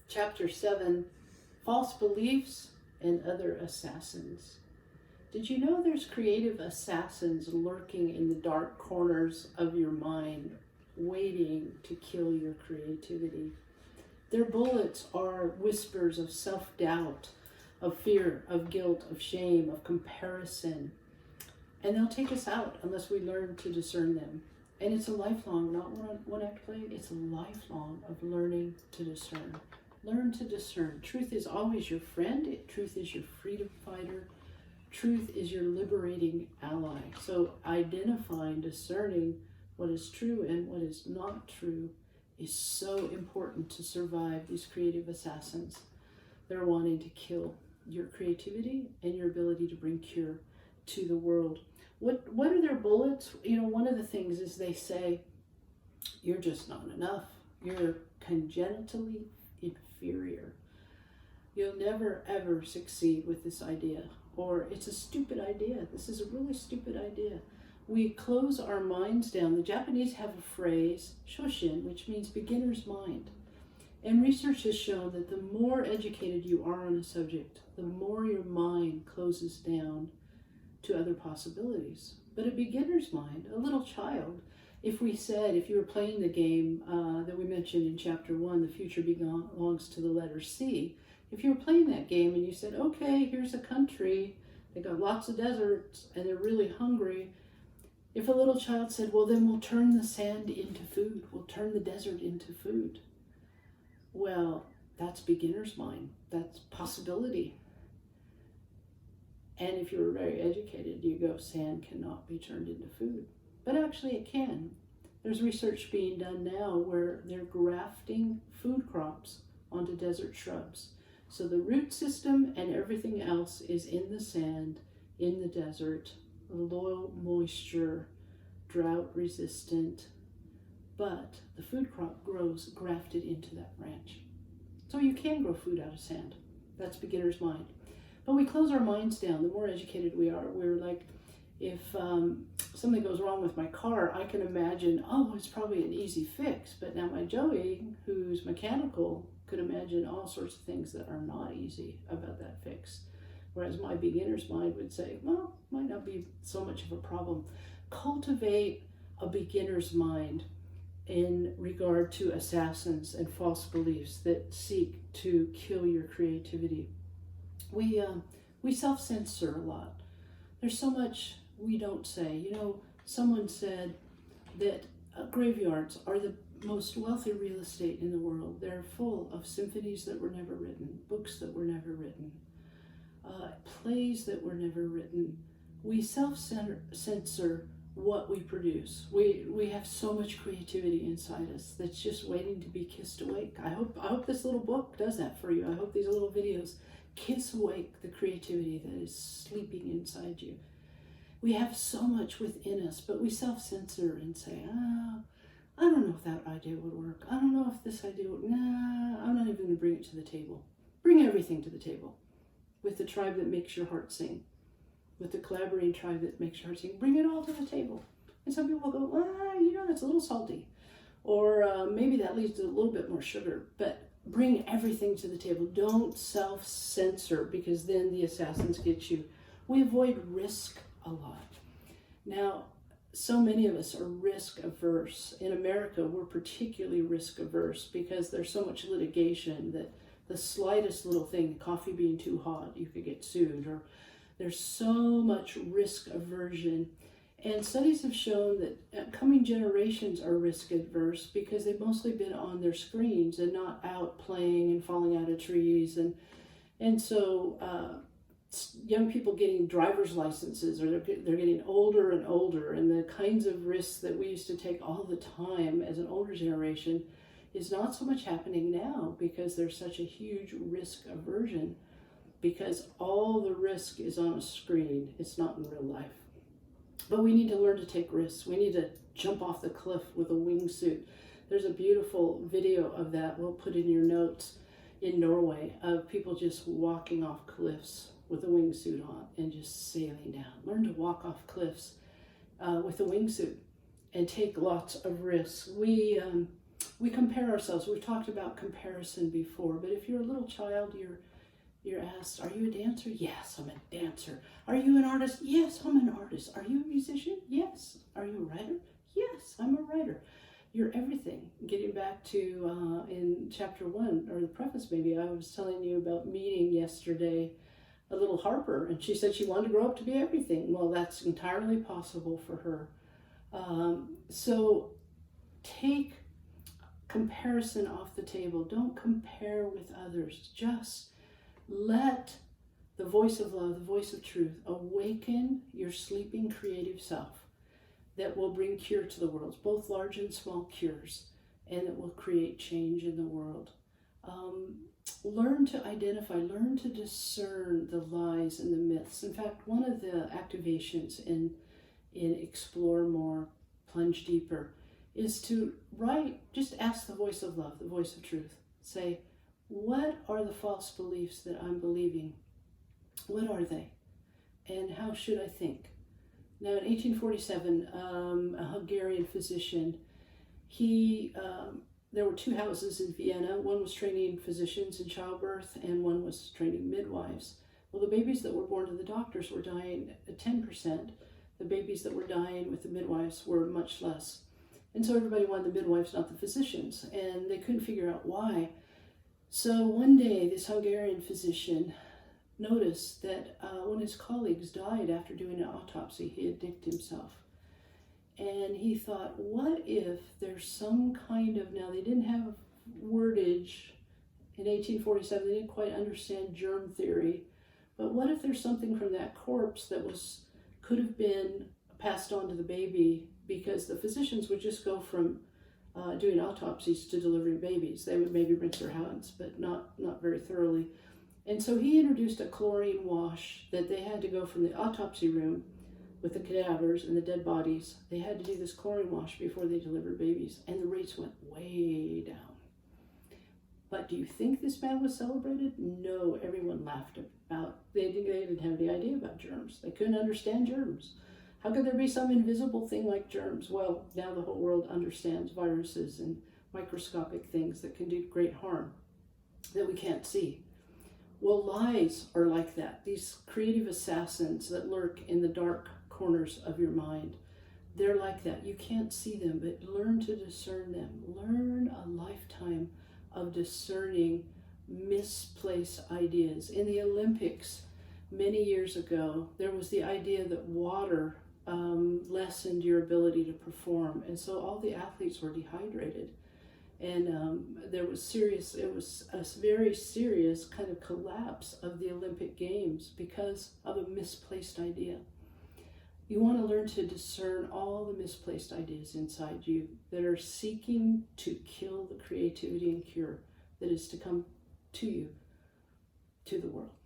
Chapter 7, False Beliefs and Other Assassins. Did you know there's creative assassins lurking in the dark corners of your mind, waiting to kill your creativity? Their bullets are whispers of self-doubt, of fear, of guilt, of shame, of comparison. And they'll take us out unless we learn to discern them. And it's a lifelong, not one act play, it's a lifelong of learning to discern. Learn to discern. Truth is always your friend. Truth is your freedom fighter. Truth is your liberating ally. So identifying, discerning what is true and what is not true is so important to survive these creative assassins. They're wanting to kill your creativity and your ability to bring cure to the world. What are their bullets? You know, one of the things is they say, you're just not enough. You're congenitally inferior. You'll never ever succeed with this idea. Or it's a stupid idea. This is a really stupid idea. We close our minds down. The Japanese have a phrase, shoshin, which means beginner's mind. And research has shown that the more educated you are on a subject, the more your mind closes down to other possibilities. But a beginner's mind, a little child, if you were playing the game that we mentioned in chapter 1, the future belongs to the letter C, if you were playing that game and you said, okay, here's a country, they got lots of deserts and they're really hungry. If a little child said, well, then we'll turn the sand into food, we'll turn the desert into food. Well, that's beginner's mind, that's possibility. And if you were very educated, you go, sand cannot be turned into food. But actually it can. There's research being done now where they're grafting food crops onto desert shrubs. So the root system and everything else is in the sand, in the desert, low moisture, drought resistant, but the food crop grows grafted into that branch. So you can grow food out of sand. That's beginner's mind. But we close our minds down. The more educated we are, we're like, if something goes wrong with my car, I can imagine, oh, it's probably an easy fix. But now my Joey, who's mechanical, could imagine all sorts of things that are not easy about that fix. Whereas my beginner's mind would say, well, might not be so much of a problem. Cultivate a beginner's mind in regard to assassins and false beliefs that seek to kill your creativity. We self-censor a lot. There's so much we don't say. You know, someone said that graveyards are the most wealthy real estate in the world. They're full of symphonies that were never written, books that were never written, plays that were never written. We self-censor what we produce. We have so much creativity inside us that's just waiting to be kissed awake. I hope this little book does that for you. I hope these little videos kiss awake the creativity that is sleeping inside you. We have so much within us, but we self-censor and say, I don't know if that idea would work. I don't know if this idea would, I'm not even going to bring it to the table. Bring everything to the table. With the tribe that makes your heart sing. With the collaborating tribe that makes your heart sing. Bring it all to the table. And some people go, that's a little salty. Or maybe that leads to a little bit more sugar. But bring everything to the table. Don't self-censor, because then the assassins get you. We avoid risk a lot. Now, so many of us are risk averse. In America, we're particularly risk averse because there's so much litigation that the slightest little thing, coffee being too hot, you could get sued, or there's so much risk aversion. And studies have shown that coming generations are risk adverse because they've mostly been on their screens and not out playing and falling out of trees. And so young people getting driver's licenses, or they're getting older and older, and the kinds of risks that we used to take all the time as an older generation is not so much happening now because there's such a huge risk aversion, because all the risk is on a screen. It's not in real life. But we need to learn to take risks. We need to jump off the cliff with a wingsuit. There's a beautiful video of that. We'll put in your notes in Norway of people just walking off cliffs with a wingsuit on and just sailing down. Learn to walk off cliffs with a wingsuit and take lots of risks. We we compare ourselves. We've talked about comparison before, but if you're a little child, you're asked, are you a dancer? Yes, I'm a dancer. Are you an artist? Yes, I'm an artist. Are you a musician? Yes. Are you a writer? Yes, I'm a writer. You're everything. Getting back to in chapter 1, or the preface maybe, I was telling you about meeting yesterday a little Harper, and she said she wanted to grow up to be everything. Well, that's entirely possible for her. So take comparison off the table. Don't compare with others. Just let the voice of love, the voice of truth, awaken your sleeping creative self that will bring cure to the world, both large and small cures, and it will create change in the world. Learn to identify, learn to discern the lies and the myths. In fact, one of the activations in Explore More, Plunge Deeper, is to write, just ask the voice of love, the voice of truth. Say, what are the false beliefs that I'm believing? What are they? And how should I think? Now, in 1847, a Hungarian physician, there were 2 houses in Vienna. One was training physicians in childbirth, and one was training midwives. Well, the babies that were born to the doctors were dying at 10%. The babies that were dying with the midwives were much less. And so everybody wanted the midwives, not the physicians, and they couldn't figure out why. So one day, this Hungarian physician noticed that when his colleagues died after doing an autopsy, he had dicked himself. And he thought, what if there's some kind of, now they didn't have wordage in 1847, they didn't quite understand germ theory, but what if there's something from that corpse that could have been passed on to the baby, because the physicians would just go from doing autopsies to delivering babies. They would maybe rinse their hands, but not very thoroughly. And so he introduced a chlorine wash that they had to go from the autopsy room with the cadavers and the dead bodies. They had to do this chlorine wash before they delivered babies, and the rates went way down. But do you think this man was celebrated? No, everyone laughed about. They didn't have any idea about germs. They couldn't understand germs. How could there be some invisible thing like germs? Well, now the whole world understands viruses and microscopic things that can do great harm that we can't see. Well, lies are like that. These creative assassins that lurk in the dark corners of your mind, they're like that. You can't see them, but learn to discern them. Learn a lifetime of discerning misplaced ideas. In the Olympics, many years ago, there was the idea that water lessened your ability to perform, and so all the athletes were dehydrated. And it was a very serious kind of collapse of the Olympic Games because of a misplaced idea. You want to learn to discern all the misplaced ideas inside you that are seeking to kill the creativity and cure that is to come to you, to the world.